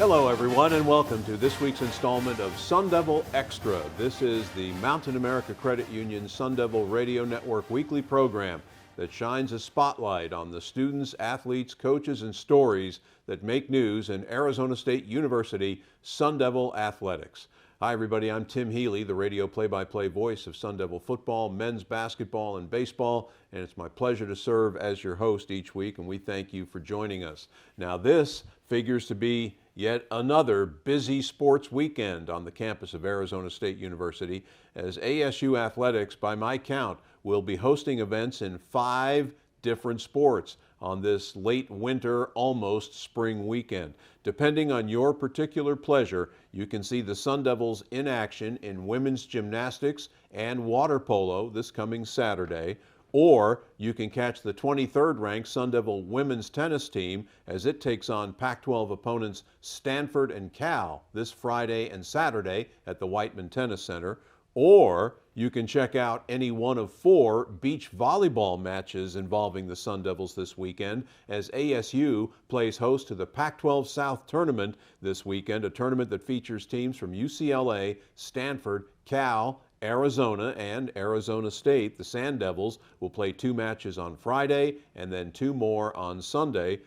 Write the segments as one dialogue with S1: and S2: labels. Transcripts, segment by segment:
S1: Hello, everyone, and welcome to this week's installment of Sun Devil Extra. This is the Mountain America Credit Union Sun Devil Radio Network weekly program that shines a spotlight on the students, athletes, coaches, and stories that make news in Arizona State University Sun Devil athletics. Hi, everybody. I'm Tim Healey, the radio play-by-play voice of Sun Devil football, men's basketball, and baseball, and it's my pleasure to serve as your host each week, and we thank you for joining us. Now, this figures to be yet another busy sports weekend on the campus of Arizona State University, as ASU Athletics, by my count, will be hosting events in 5 different sports on this late winter, almost spring weekend. Depending on your particular pleasure, you can see the Sun Devils in action in women's gymnastics and water polo this coming Saturday, or you can catch the 23rd ranked Sun Devil women's tennis team as it takes on Pac-12 opponents Stanford and Cal this Friday and Saturday at the Whiteman Tennis Center. Or you can check out any one of 4 beach volleyball matches involving the Sun Devils this weekend as ASU plays host to the Pac-12 South Tournament this weekend, a tournament that features teams from UCLA, Stanford, Cal, Arizona, and Arizona State. The Sand Devils will play 2 matches on Friday and then 2 more on Sunday.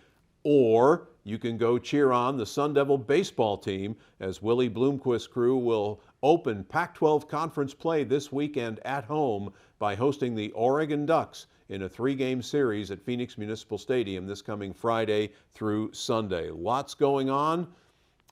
S1: Or you can go cheer on the Sun Devil baseball team as Willie Bloomquist's crew will open Pac-12 conference play this weekend at home by hosting the Oregon Ducks in a 3-game series at Phoenix Municipal Stadium this coming Friday through Sunday. Lots going on,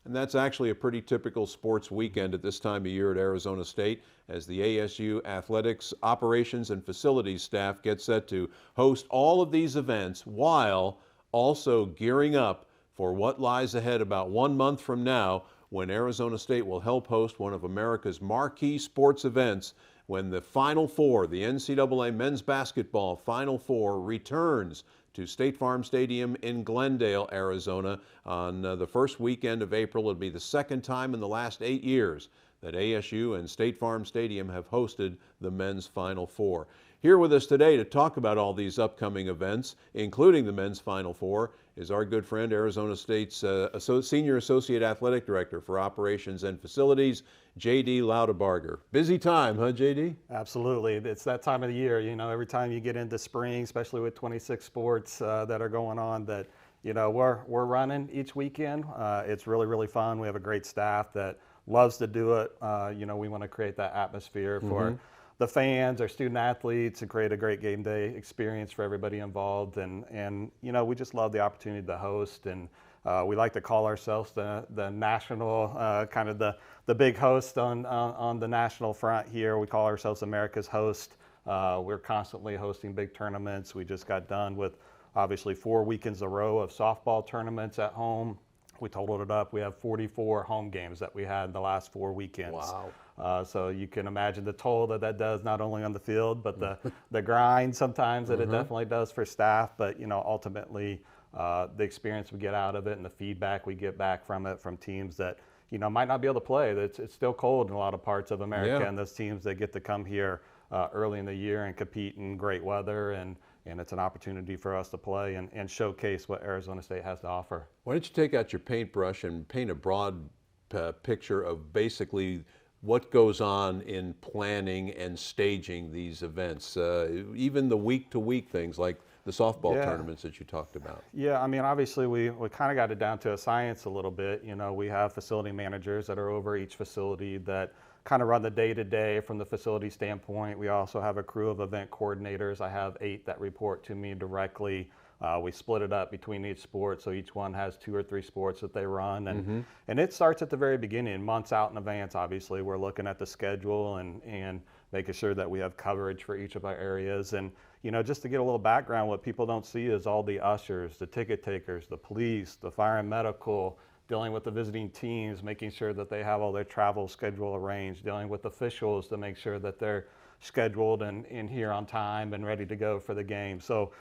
S1: and that's actually a pretty typical sports weekend at this time of year at Arizona State as the ASU Athletics Operations and Facilities staff get set to host all of these events while also gearing up for what lies ahead about 1 month from now, when Arizona State will help host one of America's marquee sports events when the Final Four, the NCAA men's basketball Final Four, returns to State Farm Stadium in Glendale, Arizona on the first weekend of April. It'll be the second time in the last 8 years that ASU and State Farm Stadium have hosted the men's Final Four. Here with us today to talk about all these upcoming events, including the men's Final Four, is our good friend, Arizona State's Senior Associate Athletic Director for Operations and Facilities, J.D. Loudabarger. Busy time, huh, J.D.?
S2: Absolutely. It's that time of the year. You know, every time you get into spring, especially with 26 sports that are going on, that, you know, we're running each weekend. It's really, really fun. We have a great staff that loves to do it. You know, we want to create that atmosphere for the fans, our student athletes, and create a great game day experience for everybody involved. And you know, we just love the opportunity to host. And we like to call ourselves the national, kind of the big host on the national front here. We call ourselves America's host. We're constantly hosting big tournaments. We just got done with obviously 4 weekends in a row of softball tournaments at home. We totaled it up. We have 44 home games that we had in the last 4 weekends.
S1: Wow.
S2: So you can imagine the toll that does not only on the field, but the grind sometimes that it definitely does for staff. But, you know, ultimately the experience we get out of it and the feedback we get back from it from teams that, you know, might not be able to play. It's still cold in a lot of parts of America, and those teams that get to come here early in the year and compete in great weather, and it's an opportunity for us to play and showcase what Arizona State has to offer.
S1: Why don't you take out your paintbrush and paint a broad picture of basically what goes on in planning and staging these events, even the week-to-week things like the softball tournaments that you talked about?
S2: Yeah, I mean, obviously we kind of got it down to a science a little bit. You know, we have facility managers that are over each facility that kind of run the day-to-day from the facility standpoint. We also have a crew of event coordinators. I have 8 that report to me directly. We split it up between each sport, so each one has 2 or 3 sports that they run. And it starts at the very beginning, months out in advance. Obviously, we're looking at the schedule and making sure that we have coverage for each of our areas. And, you know, just to get a little background, what people don't see is all the ushers, the ticket takers, the police, the fire and medical, dealing with the visiting teams, making sure that they have all their travel schedule arranged, dealing with officials to make sure that they're scheduled and in here on time and ready to go for the game. So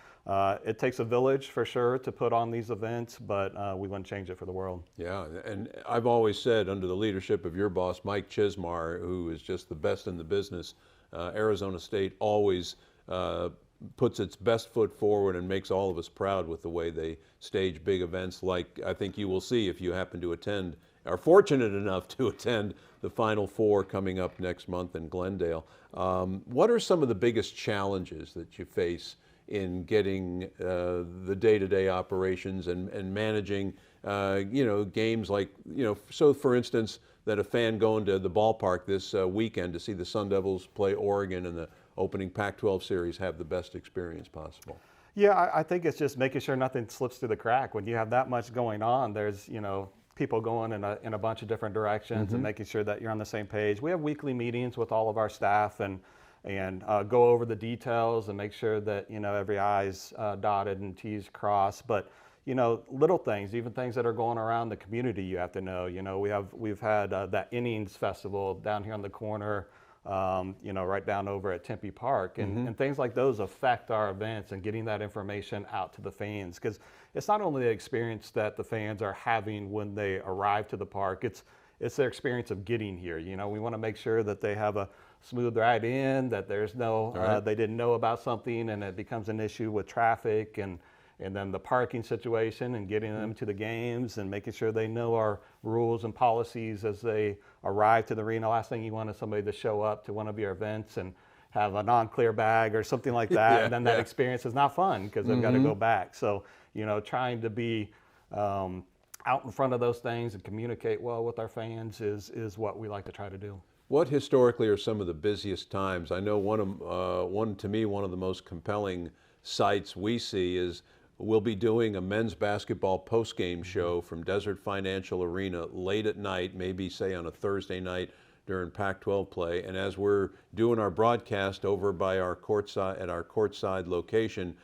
S2: it takes a village for sure to put on these events, but we wouldn't change it for the world.
S1: Yeah, and I've always said, under the leadership of your boss, Mike Chismar, who is just the best in the business, Arizona State always puts its best foot forward and makes all of us proud with the way they stage big events like I think you will see if you happen to attend, are fortunate enough to attend the Final Four coming up next month in Glendale. What are some of the biggest challenges that you face in getting the day-to-day operations and managing, games like, so for instance, that a fan going to the ballpark this weekend to see the Sun Devils play Oregon in the opening Pac-12 series have the best experience possible?
S2: Yeah, I think it's just making sure nothing slips through the crack. When you have that much going on, there's, people going in a bunch of different directions and making sure that you're on the same page. We have weekly meetings with all of our staff and go over the details and make sure that, every I's dotted and T's crossed. But, little things, even things that are going around the community, you have to know. We've had that Innings Festival down here on the corner, right down over at Tempe Park. And things like those affect our events and getting that information out to the fans. Because it's not only the experience that the fans are having when they arrive to the park, it's their experience of getting here. We want to make sure that they have a smooth ride in, that there's no, they didn't know about something and it becomes an issue with traffic and then the parking situation and getting them to the games and making sure they know our rules and policies as they arrive to the arena. Last thing you want is somebody to show up to one of your events and have a non-clear bag or something like that, and then that experience is not fun because they've got to go back. So, trying to be out in front of those things and communicate well with our fans is what we like to try to do.
S1: What historically are some of the busiest times? I know one of the most compelling sights we see is we'll be doing a men's basketball post-game show from Desert Financial Arena late at night, maybe say on a Thursday night during Pac-12 play. And as we're doing our broadcast over by our courtside location,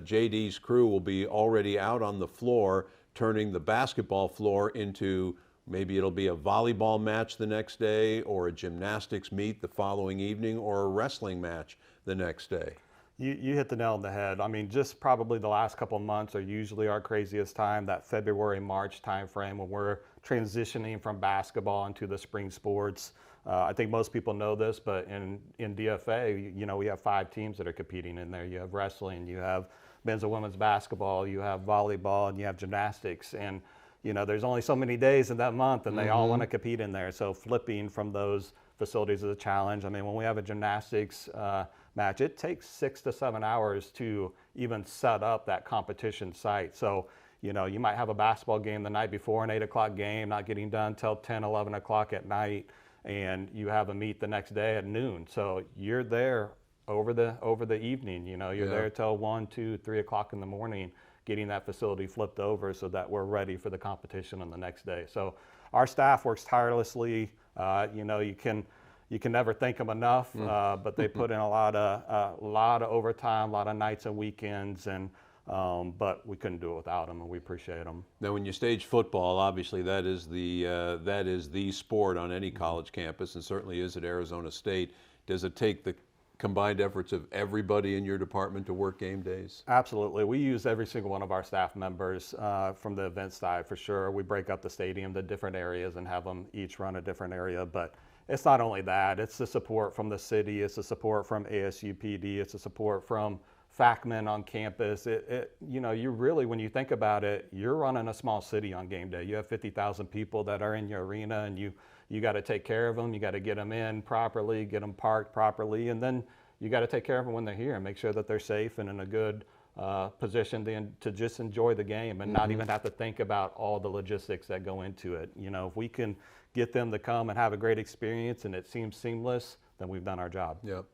S1: J.D.'s crew will be already out on the floor, turning the basketball floor into maybe it'll be a volleyball match the next day, or a gymnastics meet the following evening, or a wrestling match the next day.
S2: You hit the nail on the head. I mean, just probably the last couple of months are usually our craziest time, that February, March timeframe when we're transitioning from basketball into the spring sports. I think most people know this, but in DFA, we have 5 teams that are competing in there. You have wrestling, you have men's and women's basketball, you have volleyball, and you have gymnastics. And, there's only so many days in that month, and they all want to compete in there. So flipping from those facilities is a challenge. I mean, when we have a gymnastics match, it takes 6 to 7 hours to even set up that competition site. So, you might have a basketball game the night before, an 8 o'clock game, not getting done till 10, 11 o'clock at night, and you have a meet the next day at noon. So you're there over the evening, you're there till 1, 2, 3 o'clock in the morning, getting that facility flipped over so that we're ready for the competition on the next day. So our staff works tirelessly. You can never thank them enough, but they put in a lot of overtime, a lot of nights and weekends, and but we couldn't do it without them, and we appreciate them.
S1: Now, when you stage football, obviously that is the sport on any college campus, and certainly is at Arizona State. Does it take the combined efforts of everybody in your department to work game days?
S2: Absolutely. We use every single one of our staff members from the event side for sure. We break up the stadium to different areas and have them each run a different area, but it's not only that, it's the support from the city, it's the support from ASUPD, it's the support from FACMAN on campus. You really, when you think about it, you're running a small city on game day. You have 50,000 people that are in your arena, and you got to take care of them. You got to get them in properly, get them parked properly, and then you got to take care of them when they're here and make sure that they're safe and in a good position to just enjoy the game and not even have to think about all the logistics that go into it. If we can get them to come and have a great experience and it seems seamless, then we've done our job.
S1: Yep.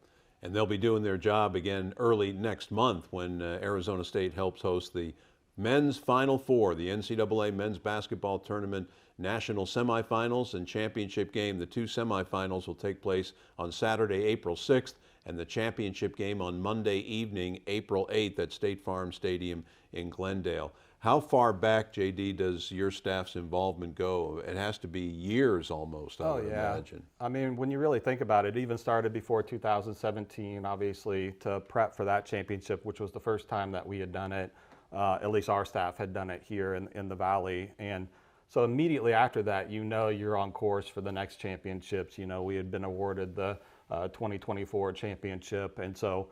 S1: And they'll be doing their job again early next month when Arizona State helps host the men's Final Four, the NCAA men's basketball tournament national semifinals and championship game. The 2 semifinals will take place on Saturday, April 6th, and the championship game on Monday evening, April 8th at State Farm Stadium in Glendale. How far back, J.D., does your staff's involvement go? It has to be years almost, I would imagine.
S2: I mean, when you really think about it, it even started before 2017, obviously, to prep for that championship, which was the first time that we had done it. At least our staff had done it here in the Valley. And so immediately after that, you're on course for the next championships. We had been awarded the 2024 championship. And so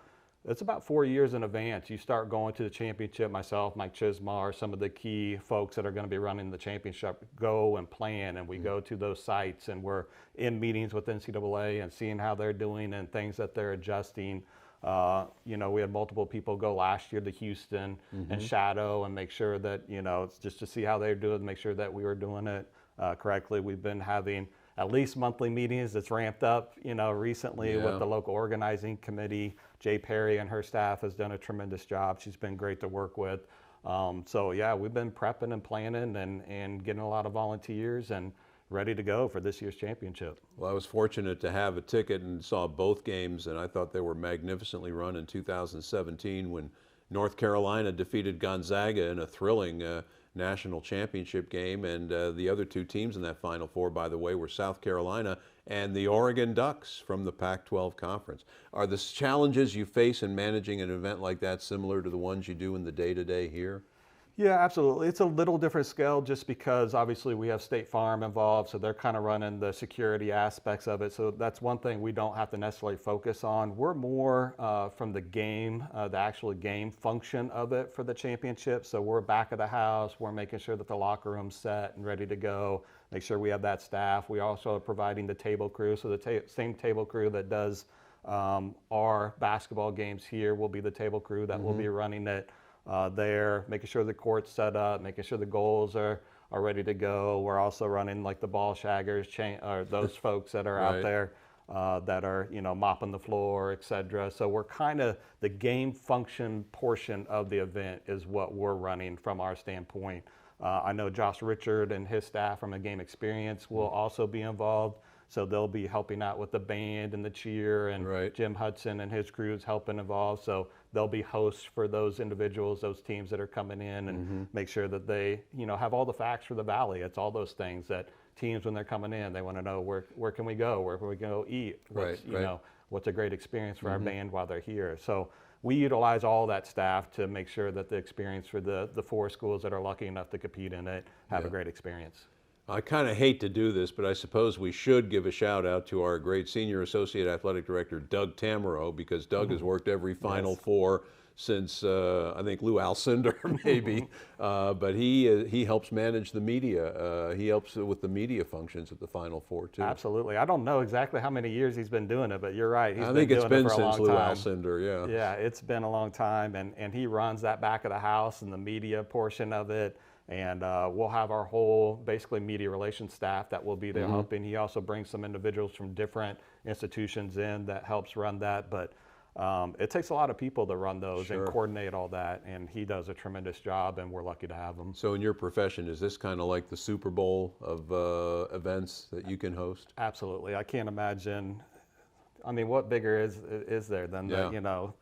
S2: It's about 4 years in advance. You start going to the championship. Myself, Mike Chismar, some of the key folks that are going to be running the championship go and plan, and we go to those sites, and we're in meetings with NCAA and seeing how they're doing and things that they're adjusting. We had multiple people go last year to Houston and shadow and make sure that, it's just to see how they're doing, make sure that we were doing it correctly. We've been having at least monthly meetings. It's ramped up, recently with the local organizing committee. Jay Perry and her staff has done a tremendous job. She's been great to work with. We've been prepping and planning and getting a lot of volunteers and ready to go for this year's championship.
S1: Well, I was fortunate to have a ticket and saw both games, and I thought they were magnificently run in 2017 when North Carolina defeated Gonzaga in a thrilling national championship game, and the other two teams in that Final Four, by the way, were South Carolina and the Oregon Ducks from the Pac-12 Conference. Are the challenges you face in managing an event like that similar to the ones you do in the day-to-day here?
S2: Yeah, absolutely. It's a little different scale just because obviously we have State Farm involved, so they're kind of running the security aspects of it. So that's one thing we don't have to necessarily focus on. We're more from the game, the actual game function of it for the championship. So we're back of the house. We're making sure that the locker room's set and ready to go. Make sure we have that staff. We also are providing the table crew. So the same table crew that does our basketball games here will be the table crew that will be running it. There, making sure the court's set up, making sure the goals are ready to go. We're also running like the ball shaggers, or those folks that are out there that are, mopping the floor, etc. So we're kind of, the game function portion of the event is what we're running from our standpoint. I know Josh Richard and his staff from a game experience will also be involved. So they'll be helping out with the band and the cheer, and Jim Hudson and his crew is helping involved. So they'll be hosts for those individuals, those teams that are coming in, and make sure that they, have all the facts for the Valley. It's all those things that teams, when they're coming in, they want to know where can we go, where can we go eat, what's a great experience for our band while they're here. So we utilize all that staff to make sure that the experience for the 4 schools that are lucky enough to compete in it have a great experience.
S1: I kind of hate to do this, but I suppose we should give a shout out to our great Senior Associate Athletic Director, Doug Tamaro, because Doug has worked every Final Four since, I think, Lou Alcindor maybe, but he helps manage the media. He helps with the media functions at the Final Four, too.
S2: Absolutely. I don't know exactly how many years he's been doing it, but you're right.
S1: I think it's been since Lou Alcindor, yeah.
S2: Yeah, it's been a long time, and he runs that back of the house and the media portion of it. And we'll have our whole, basically, media relations staff that will be there helping. He also brings some individuals from different institutions in that helps run that. But it takes a lot of people to run those and coordinate all that. And he does a tremendous job, and we're lucky to have him.
S1: So in your profession, is this kind of like the Super Bowl of events that you can host?
S2: Absolutely. I can't imagine. I mean, what bigger is there than the,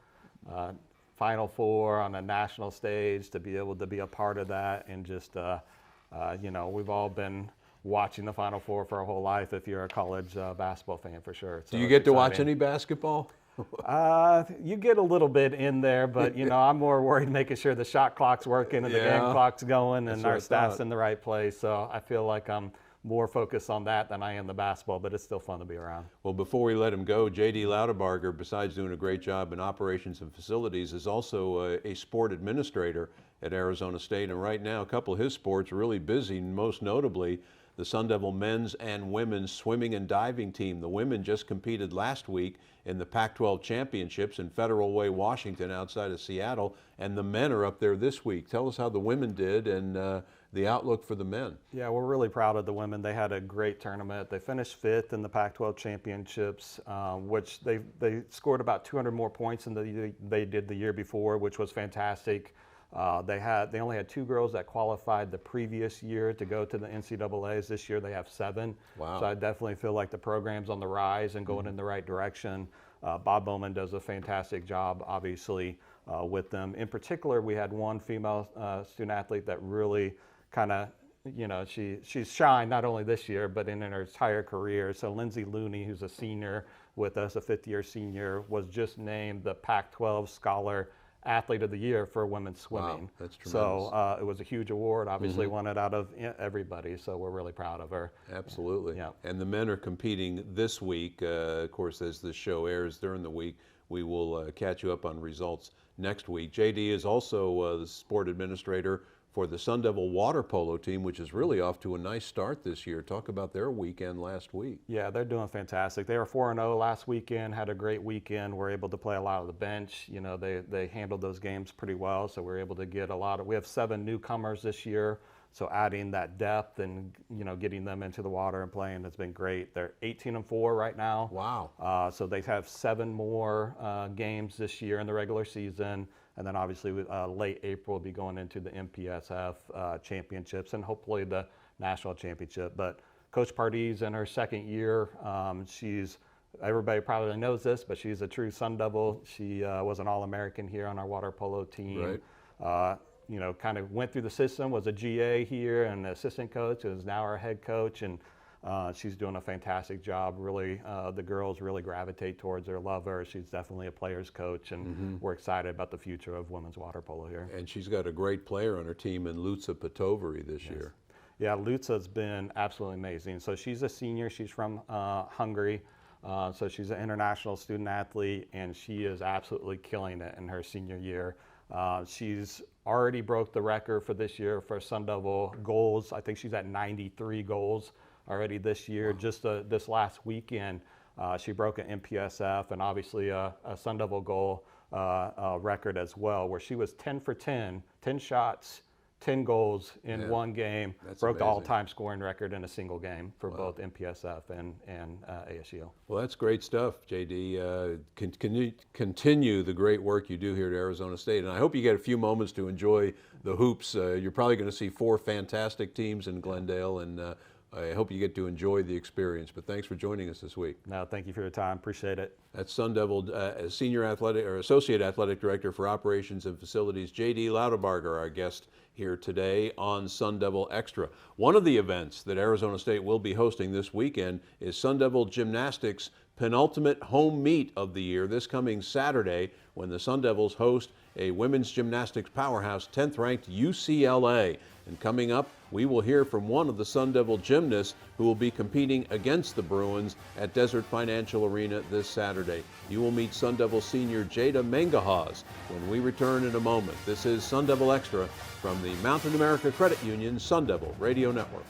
S2: Final Four on a national stage, to be able to be a part of that, and just, we've all been watching the Final Four for our whole life if you're a college basketball fan, for sure. So
S1: do you get to watch any basketball?
S2: You get a little bit in there, but, I'm more worried making sure the shot clock's working and the game clock's going and our staff's in the right place. So I feel like I'm more focused on that than I am the basketball, but it's still fun to be around.
S1: Well, before we let him go, J.D. Loudabarger, besides doing a great job in operations and facilities, is also a sport administrator at Arizona State. And right now, a couple of his sports are really busy, most notably the Sun Devil men's and women's swimming and diving team. The women just competed last week in the Pac-12 championships in Federal Way, Washington, outside of Seattle, and the men are up there this week. Tell us how the women did and the outlook for the men.
S2: Yeah, we're really proud of the women. They had a great tournament. They finished 5th in the Pac-12 championships, which they scored about 200 more points than they did the year before, which was fantastic. They only had 2 girls that qualified the previous year to go to the NCAAs. This year they have 7.
S1: Wow.
S2: So I definitely feel like the program's on the rise and going in the right direction. Bob Bowman does a fantastic job, obviously, with them. In particular, we had one female student athlete that really kind of, she's shined not only this year, but in her entire career. So Lindsay Looney, who's a senior with us, a 5th-year senior, was just named the Pac-12 Scholar Athlete of the Year for women's swimming.
S1: Wow, that's tremendous.
S2: So it was a huge award, obviously won it out of everybody, so we're really proud of her.
S1: Absolutely.
S2: Yeah.
S1: And the men are competing this week, of course, as the show airs during the week. we will catch you up on results next week. J.D. is also the sport administrator for the Sun Devil water polo team, which is really off to a nice start this year. Talk about their weekend last week.
S2: Yeah, they're doing fantastic. They were 4-0 last weekend, had a great weekend. We're able to play a lot of the bench. You know, they handled those games pretty well, so we're able to get we have 7 newcomers this year, so adding that depth and, you know, getting them into the water and playing has been great. They're 18-4 right now.
S1: Wow.
S2: So they have 7 more games this year in the regular season. And then obviously late April we'll be going into the MPSF championships and hopefully the national championship. But Coach Pardee's in her 2nd year. Everybody probably knows this, but she's a true Sun Devil. She was an All-American here on our water polo team.
S1: Right.
S2: You know, kind of went through the system, was a GA here and an assistant coach, and is now our head coach. And she's doing a fantastic job. Really, the girls really gravitate towards her, love her. She's definitely a player's coach, and we're excited about the future of women's water polo here.
S1: And she's got a great player on her team in Lutza Patovari this year.
S2: Yeah, Lutza's been absolutely amazing. So she's a senior. She's from Hungary. So she's an international student athlete, and she is absolutely killing it in her senior year. She's already broke the record for this year for Sun Devil goals. I think she's at 93 goals already this year.
S1: Wow.
S2: Just this last weekend, she broke an MPSF and obviously a Sun Devil goal record as well, where she was 10 for 10 shots, 10 goals in one game.
S1: That's
S2: broke the
S1: amazing.
S2: all-time scoring record in a single game for
S1: Wow.
S2: both MPSF and ASU.
S1: Well, that's great stuff, J.D. Continue the great work you do here at Arizona State, and I hope you get a few moments to enjoy the hoops. You're probably going to see 4 fantastic teams in Glendale, and I hope you get to enjoy the experience. But thanks for joining us this week.
S2: No, thank you for your time. Appreciate it.
S1: That's Sun Devil Senior Athletic or Associate Athletic Director for Operations and Facilities, J.D. Loudabarger, our guest here today on Sun Devil Extra. One of the events that Arizona State will be hosting this weekend is Sun Devil Gymnastics' penultimate home meet of the year this coming Saturday, when the Sun Devils host a women's gymnastics powerhouse, 10th-ranked UCLA. And coming up, we will hear from one of the Sun Devil gymnasts who will be competing against the Bruins at Desert Financial Arena this Saturday. You will meet Sun Devil senior Jada Mengahaz when we return in a moment. This is Sun Devil Extra from the Mountain America Credit Union Sun Devil Radio Network.